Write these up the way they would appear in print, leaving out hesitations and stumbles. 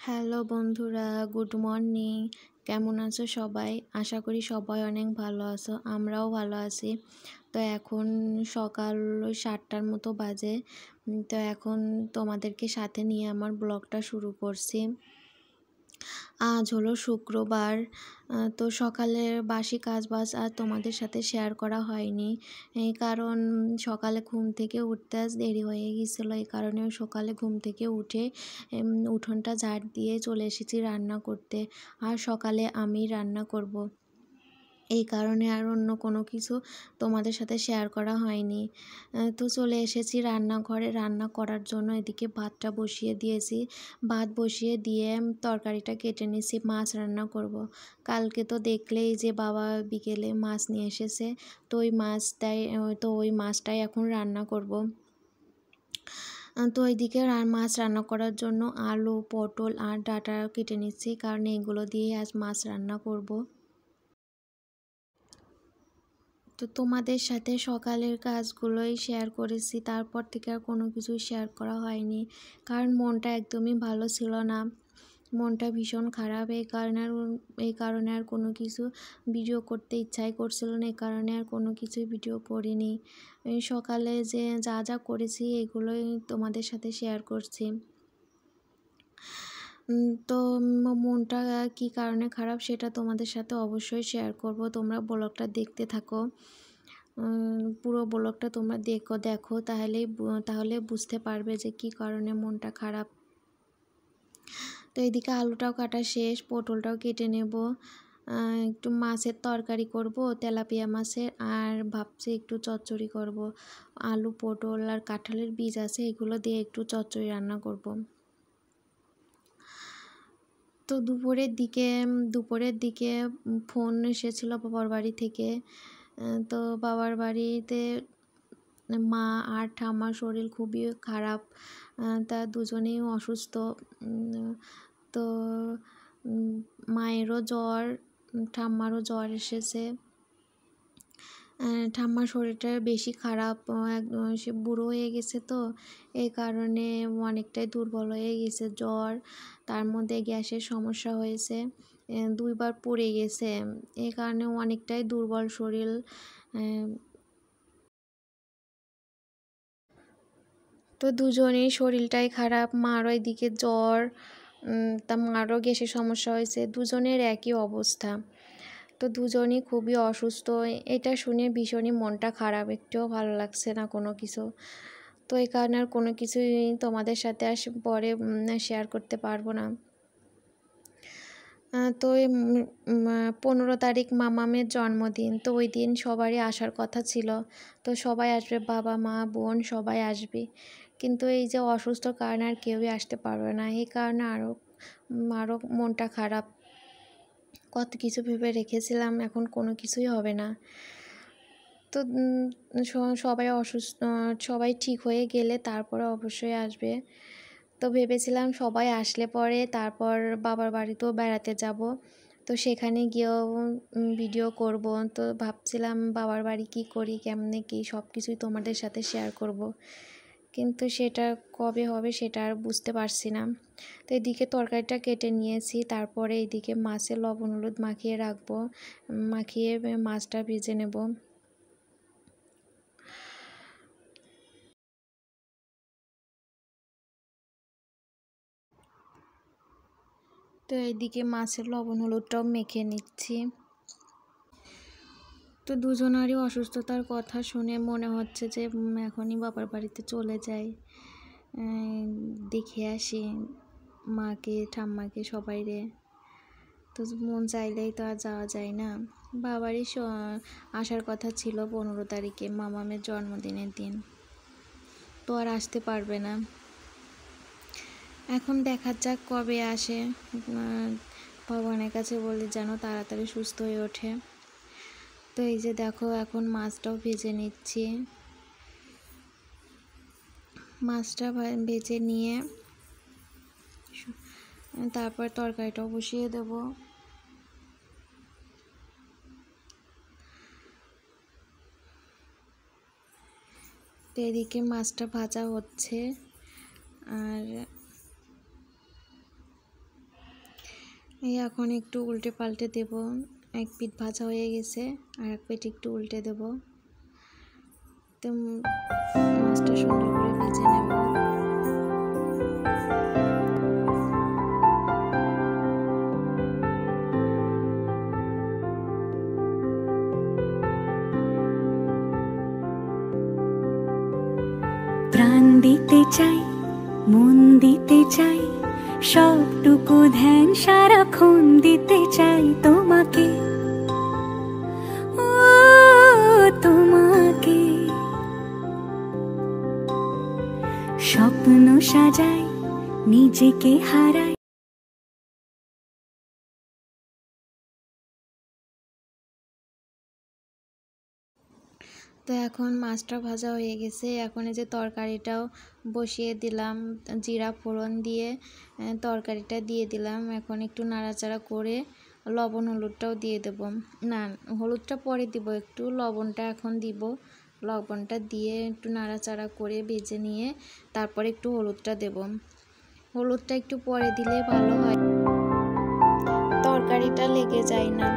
Hello বন্ধুরা, good morning. কেমন আছো সবাই? আশা করি সবাই অনেক ভালো আছো, আমরাও ভালো আছি। তো এখন সকাল 7টার মতো বাজে। তো এখন তোমাদেরকে সাথে নিয়ে আমার ব্লগটা শুরু করছি। আজ হলো শুক্রবার। তো সকালের বাসি কাজবাজ আর তোমাদের সাথে শেয়ার করা হয়নি, এই কারণ সকালে ঘুম থেকে উঠতে আজ দেরি হয়ে গিয়েছিলো। এই কারণে সকালে ঘুম থেকে উঠে উঠোনটা ঝাড় দিয়ে চলে এসেছি রান্না করতে। আর সকালে আমি রান্না করব, এই কারণে আর অন্য কোনো কিছু তোমাদের সাথে শেয়ার করা হয়নি। তো চলে এসেছি রান্নাঘরে রান্না করার জন্য। এদিকে ভাতটা বসিয়ে দিয়েছি, ভাত বসিয়ে দিয়ে তরকারিটা কেটে নিয়েছি, মাছ রান্না করব। কালকে তো দেখলেই যে বাবা বিকেলে মাছ নিয়ে এসেছে, তো ওই মাছটাই এখন রান্না করব। তো এইদিকে মাছ রান্না করার জন্য আলু, পটল আর ডাঁটা কেটে নিচ্ছি, কারণ এগুলো দিয়ে আজ মাছ রান্না করব। তো তোমাদের সাথে সকালের কাজগুলোই শেয়ার করেছি, তারপর থেকে আর কোনো কিছুই শেয়ার করা হয়নি, কারণ মনটা একদমই ভালো ছিল না। মনটা ভীষণ খারাপ, এই কারণে আর কোনো কিছু ভিডিও করতে ইচ্ছাই করছিল না, এই কারণে আর কোনো কিছুই ভিডিও করিনি। এই সকালে যে যা যা করেছি এগুলোই তোমাদের সাথে শেয়ার করছি। তো মনটা কী কারণে খারাপ সেটা তোমাদের সাথে অবশ্যই শেয়ার করব। তোমরা ব্লগটা দেখতে থাকো, পুরো ব্লগটা তোমরা দেখো তাহলে বুঝতে পারবে যে কী কারণে মনটা খারাপ। তো এদিকে আলুটাও কাটা শেষ, পটলটাও কেটে নেব। একটু মাছের তরকারি করব, তেলাপিয়া মাছের, আর ভাবছি একটু চচ্চড়ি করব। আলু, পটল আর কাঁঠালের বীজ আছে, এগুলো দিয়ে একটু চচ্চড়ি রান্না করব। তো দুপুরের দিকে ফোন এসেছিল বাবার বাড়ি থেকে। তো বাবার বাড়িতে মা আর ঠাম্মার শরীর খুবই খারাপ, তা দুজনেই অসুস্থ। তো মায়েরও জ্বর, ঠাম্মারও জ্বর এসেছে। ঠাম্মার শরীরটা বেশি খারাপ, সে বুড়ো হয়ে গেছে, তো এই কারণে অনেকটাই দুর্বল হয়ে গেছে। জ্বর, তার মধ্যে গ্যাসের সমস্যা হয়েছে, 2বার পড়ে গেছে, এই কারণে অনেকটাই দুর্বল শরীর। তো দুজনেই শরীরটাই খারাপ, মারও এদিকে জ্বর, তা মারও গ্যাসের সমস্যা হয়েছে, দুজনের একই অবস্থা। তো দুজনই খুবই অসুস্থ, এটা শুনে ভীষণই মনটা খারাপ, একটুও ভালো লাগছে না কোনো কিছু। তো এই কারণে আর কোনো কিছুই তোমাদের সাথে পরে শেয়ার করতে পারবো না। তো 15 তারিখ মামামের জন্মদিন, তো ওই দিন সবারই আসার কথা ছিল। তো সবাই আসবে, বাবা, মা, বোন সবাই আসবে, কিন্তু এই যে অসুস্থ কারণে আর কেউই আসতে পারবে না, এই কারণে আরও মনটা খারাপ। কত কিছু ভেবে রেখেছিলাম, এখন কোনো কিছুই হবে না। তো সবাই ঠিক হয়ে গেলে তারপরে অবশ্যই আসবে। তো ভেবেছিলাম সবাই আসলে পরে তারপর বাবার বাড়িতেও বেড়াতে যাব, তো সেখানে গিয়েও ভিডিও করব। তো ভাবছিলাম বাবার বাড়ি কী করি, কেমনে কী, সব কিছুই তোমাদের সাথে শেয়ার করব, কিন্তু সেটা কবে হবে সেটা আর বুঝতে পারছি না। তো এদিকে তরকারিটা কেটে নিয়েছি, তারপরে এইদিকে মাছের লবণ হলুদ মাখিয়ে রাখবো, মাখিয়ে মাছটা ভেজে নেব। তো এইদিকে মাছের লবণ হলুদটাও মেখে নিচ্ছি। তো দুজনারই অসুস্থতার কথা শুনে মনে হচ্ছে যে এখনই বাবার বাড়িতে চলে যাই, দেখে আসি মাকে, ঠাম্মাকে, সবাইরে। তো মন চাইলেই তো আর যাওয়া যায় না। বাবারই আসার কথা ছিল 15 তারিখে, মামামের জন্মদিনের দিন, তো আর আসতে পারবে না। এখন দেখা যাক কবে আসে, ভগবানের কাছে বলি যেন তাড়াতাড়ি সুস্থ হয়ে ওঠে। তো এই যে দেখো এখন মাছটাও ভেজে নিচ্ছি, মাছটা ভেজে নিয়ে তারপর তরকারিটাও বসিয়ে দেব। তো এদিকে মাছটা ভাজা হচ্ছে, আর এই এখন একটু উল্টে পাল্টে দেব। এক পিঠ ভাজা হয়ে গেছে, আর এক পিঠ একটু উল্টে দেব। তো মাছটা সুন্দর করে ভেজে নেব। প্রাণ দিতে চাই, মন দিতে চাই, সবটুকু ধ্যান সারাক্ষণ দিতে চাই তোমাকে, ও তোমাকে। স্বপ্ন সাজাই, নিজেকে হারাই। তো এখন মাছটা ভাজা হয়ে গেছে। এখন এই যে তরকারিটাও বসিয়ে দিলাম, জিরা ফোড়ন দিয়ে তরকারিটা দিয়ে দিলাম। এখন একটু নাড়াচাড়া করে লবণ হলুদটাও দিয়ে দেব। না, হলুদটা পরে দিব, একটু লবণটা এখন দিব। লবণটা দিয়ে একটু নাড়াচাড়া করে ভেজে নিয়ে তারপরে একটু হলুদটা দেব। হলুদটা একটু পরে দিলে ভালো হয়, তরকারিটা লেগে যায় না,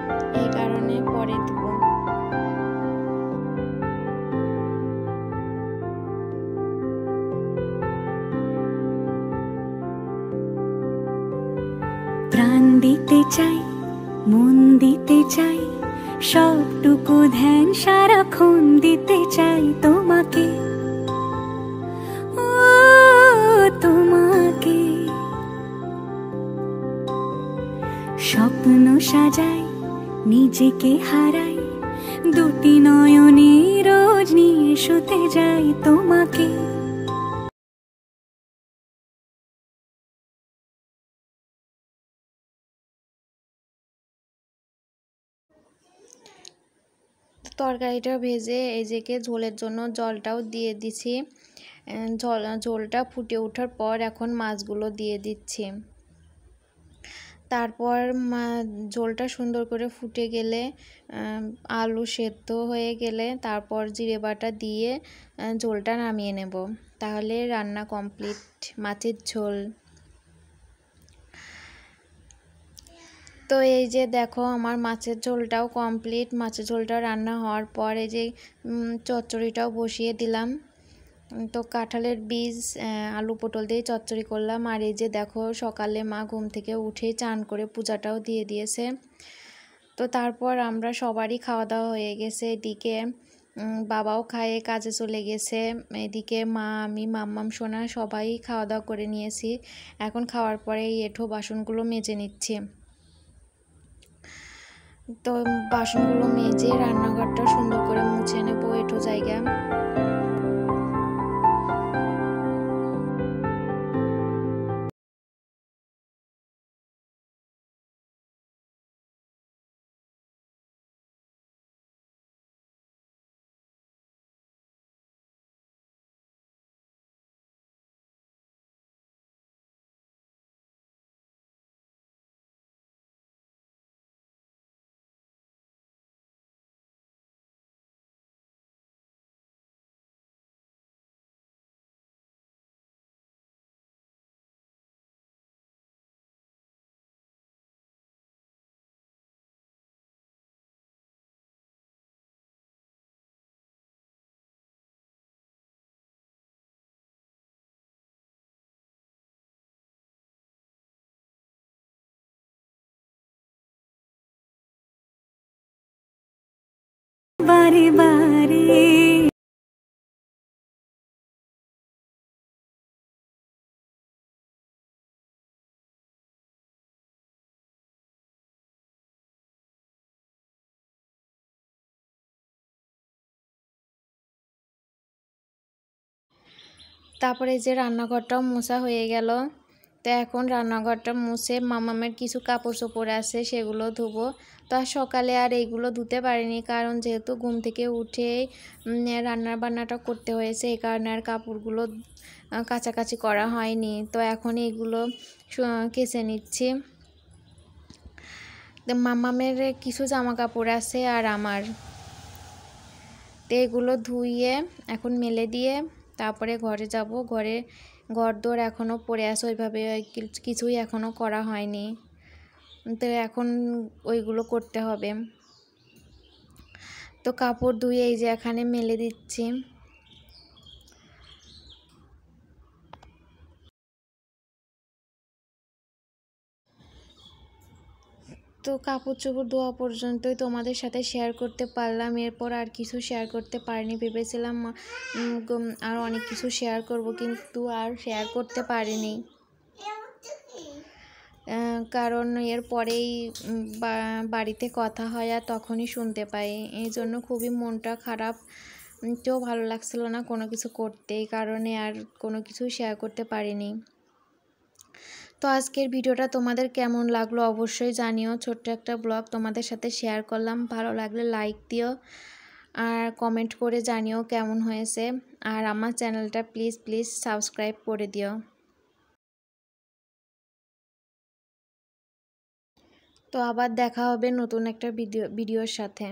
এই কারণে পরে দেব। প্রাণ দিতে চাই, মন দিতে চাই, সবটুকু ধ্যান সারাক্ষণ দিতে চাই তোমাকে, ও তোমাকে। স্বপ্ন সাজাই, নিজেকে হারাই, দুটি নয়নে রোজ নিয়ে শুতে যাই তোমাকে। তরকারিটা ভেজে এই যে ঝোলের জন্য জলটাও দিয়ে দিছি। ঝোলটা ফুটে ওঠার পর এখন মাছগুলো দিয়ে দিচ্ছি। তারপর ঝোলটা সুন্দর করে ফুটে গেলে, আলু সেদ্ধ হয়ে গেলে তারপর জিরে বাটা দিয়ে ঝোলটা নামিয়ে নেব। তাহলে রান্না কমপ্লিট, মাছের ঝোল। তো এই যে দেখো আমার মাছের ঝোলটাও কমপ্লিট। মাছের ঝোলটাও রান্না হওয়ার পর এই যে চচ্চড়িটাও বসিয়ে দিলাম। তো কাঁঠালের বীজ আলু পটল দিয়ে চচ্চড়ি করলাম। আর এই যে দেখো সকালে মা ঘুম থেকে উঠে চান করে পূজাটাও দিয়ে দিয়েছে। তো তারপর আমরা সবারই খাওয়া দাওয়া হয়ে গেছে। এদিকে বাবাও খায়ে কাজে চলে গেছে, এদিকে মা, আমি, মাম্মাম, সোনা সবাই খাওয়া দাওয়া করে নিয়েছি। এখন খাওয়ার পরে এই এঁঠো বাসনগুলো মেজে নিচ্ছি। তো বাসনগুলো মেজে রান্নাঘরটা সুন্দর করে মুছে নেব, এঁঠো জায়গা। বারে বারে তারপরে এই যে রান্নাঘরটাও মোছা হয়ে গেল। তো এখন রান্নাঘরটা মুছে মামামের কিছু কাপড় চোপড় আছে সেগুলো ধুবো। তো আর সকালে আর এইগুলো ধুতে পারিনি, কারণ যেহেতু ঘুম থেকে উঠে রান্না বান্নাটা করতে হয়েছে, এই কারণে আর কাপড়গুলো কাচাকাচি করা হয়নি। তো এখন এইগুলো কেচে নিচ্ছি। তো মামামের কিছু জামা কাপড় আছে আর আমার, তো এগুলো ধুইয়ে এখন মেলে দিয়ে তারপরে ঘরে যাব। ঘর দোর এখনও পড়ে আছে ওইভাবে, কিছুই এখনও করা হয়নি। তো এখন ওইগুলো করতে হবে। তো কাপড় ধুয়ে এই যে এখানে মেলে দিচ্ছি। তো কাপড় চোপড় ধোয়া পর্যন্তই তোমাদের সাথে শেয়ার করতে পারলাম, এরপর আর কিছু শেয়ার করতে পারিনি। ভেবেছিলাম আর অনেক কিছু শেয়ার করব, কিন্তু আর শেয়ার করতে পারিনি, কারণ এর পরেই বাড়িতে কথা হয় আর তখনই শুনতে পাই। এই জন্য খুবই মনটা খারাপ, কেউ ভালো লাগছিল না কোনো কিছু করতে, এই কারণে আর কোনো কিছু শেয়ার করতে পারিনি। তো আজকের ভিডিওটা তোমাদের কেমন লাগলো অবশ্যই জানিও। ছোট্ট একটা ব্লগ তোমাদের সাথে শেয়ার করলাম, ভালো লাগলে লাইক দিও আর কমেন্ট করে জানিও কেমন হয়েছে। আর আমার চ্যানেলটা প্লিজ সাবস্ক্রাইব করে দিও। তো আবার দেখা হবে নতুন একটা ভিডিওর সাথে।